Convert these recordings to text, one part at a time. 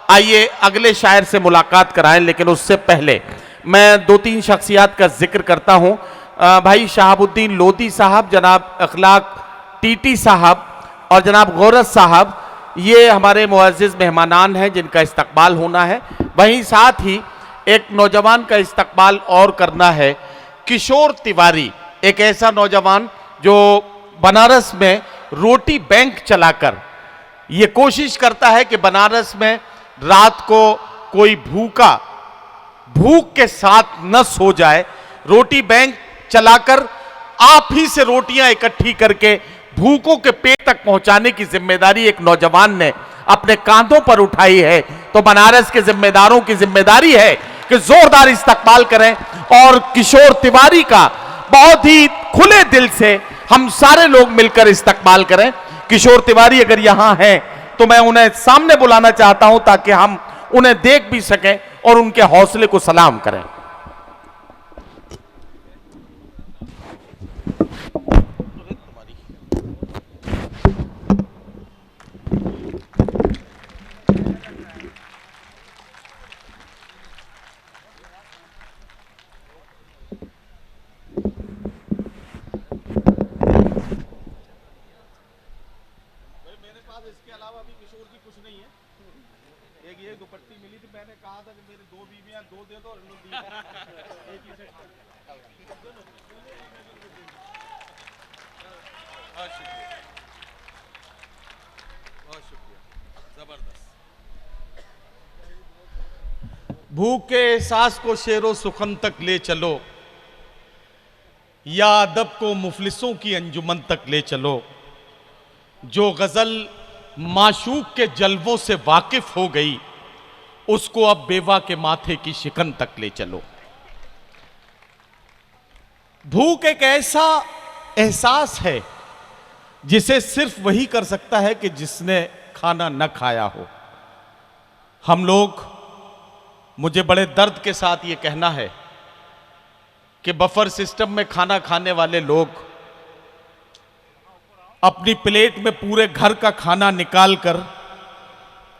आइए अगले शायर से मुलाकात कराएं, लेकिन उससे पहले मैं दो तीन शख्सियात का जिक्र करता हूं। भाई शहाबुद्दीन लोधी साहब, जनाब अखलाक टीटी साहब और जनाब गौरस साहब, ये हमारे मुअज़्ज़िज़ मेहमानान हैं जिनका इस्तकबाल होना है। वहीं साथ ही एक नौजवान का इस्तकबाल और करना है, किशोर तिवारी, एक ऐसा नौजवान जो बनारस में रोटी बैंक चलाकर ये कोशिश करता है कि बनारस में रात को कोई भूख के साथ न सो जाए। रोटी बैंक चलाकर आप ही से रोटियां इकट्ठी करके भूखों के पेट तक पहुंचाने की जिम्मेदारी एक नौजवान ने अपने कांधों पर उठाई है। तो बनारस के जिम्मेदारों की जिम्मेदारी है कि जोरदार इस्तकबाल करें और किशोर तिवारी का बहुत ही खुले दिल से हम सारे लोग मिलकर इस्तकबाल करें। किशोर तिवारी अगर यहां हैं तो मैं उन्हें सामने बुलाना चाहता हूं ताकि हम उन्हें देख भी सकें और उनके हौसले को सलाम करें। इसके अलावा भी किशोर जी कुछ नहीं है। एक ये दुपट्टी मिली थी, मैंने कहा था कि मेरी दो बीवियां, दो दे दो, एक ही से बहुत शुक्रिया, जबरदस्त। भूख के एहसास को शेरो सुखन तक ले चलो, या अदब को मुफलिसों की अंजुमन तक ले चलो। जो गजल माशूक के जलवों से वाकिफ हो गई, उसको अब बेवा के माथे की शिकन तक ले चलो। भूख एक ऐसा एहसास है जिसे सिर्फ वही कर सकता है कि जिसने खाना न खाया हो। हम लोग, मुझे बड़े दर्द के साथ ये कहना है कि बफर सिस्टम में खाना खाने वाले लोग अपनी प्लेट में पूरे घर का खाना निकालकर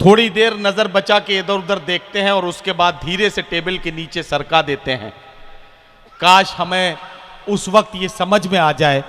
थोड़ी देर नजर बचा के इधर उधर देखते हैं और उसके बाद धीरे से टेबल के नीचे सरका देते हैं। काश हमें उस वक्त ये समझ में आ जाए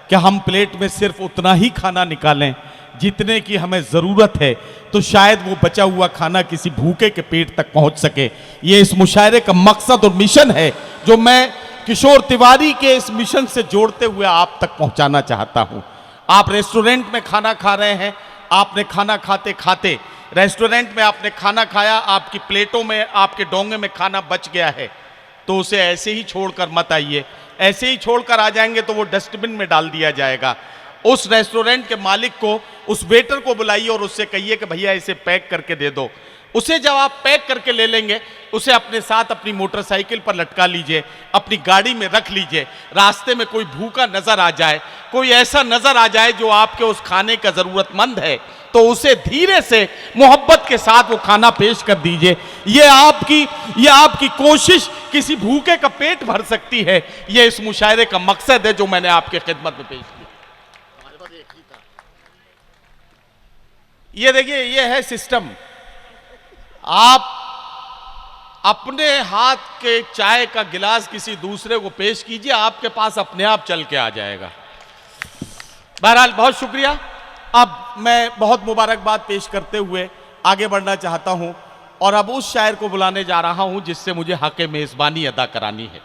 कि हम प्लेट में सिर्फ उतना ही खाना निकालें जितने की हमें जरूरत है, तो शायद वो बचा हुआ खाना किसी भूखे के पेट तक पहुंच सके। ये इस मुशायरे का मकसद और मिशन है जो मैं किशोर तिवारी के इस मिशन से जोड़ते हुए आप तक पहुंचाना चाहता हूं। आप रेस्टोरेंट में खाना खा रहे हैं, आपने खाना खाते खाते रेस्टोरेंट में आपने खाना खाया, आपकी प्लेटों में, आपके डोंगे में खाना बच गया है, तो उसे ऐसे ही छोड़कर मत आइए। ऐसे ही छोड़कर आ जाएंगे तो वो डस्टबिन में डाल दिया जाएगा। उस रेस्टोरेंट के मालिक को, उस वेटर को बुलाइए और उससे कहिए कि भैया इसे पैक करके दे दो। उसे जब आप पैक करके ले लेंगे, उसे अपने साथ अपनी मोटरसाइकिल पर लटका लीजिए, अपनी गाड़ी में रख लीजिए। रास्ते में कोई भूखा नजर आ जाए, कोई ऐसा नजर आ जाए जो आपके उस खाने का जरूरतमंद है, तो उसे धीरे से मोहब्बत के साथ वो खाना पेश कर दीजिए। ये आपकी कोशिश किसी भूखे का पेट भर सकती है। ये इस मुशायरे का मकसद है जो मैंने आपके खिदमत में पेश किया। ये देखिए, ये है सिस्टम। आप अपने हाथ के चाय का गिलास किसी दूसरे को पेश कीजिए, आपके पास अपने आप चल के आ जाएगा। बहरहाल बहुत शुक्रिया। अब मैं बहुत मुबारकबाद पेश करते हुए आगे बढ़ना चाहता हूं और अब उस शायर को बुलाने जा रहा हूं जिससे मुझे हक़ मेज़बानी अदा करानी है।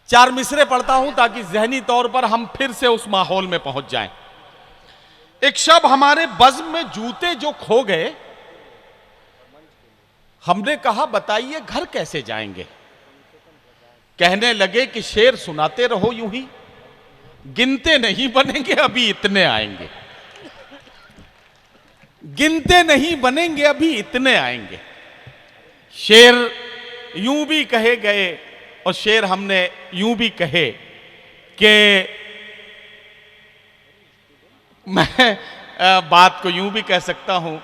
चार मिसरे पढ़ता हूं ताकि ज़हनी तौर पर हम फिर से उस माहौल में पहुंच जाएं। एक शब हमारे बज़्म में जूते जो खो गए, हमने कहा बताइए घर कैसे जाएंगे। कहने लगे कि शेर सुनाते रहो यूं ही, गिनते नहीं बनेंगे अभी इतने आएंगे। गिनते नहीं बनेंगे अभी इतने आएंगे। शेर यूं भी कहे गए और शेर हमने यूं भी कहे कि मैं बात को यूं भी कह सकता हूं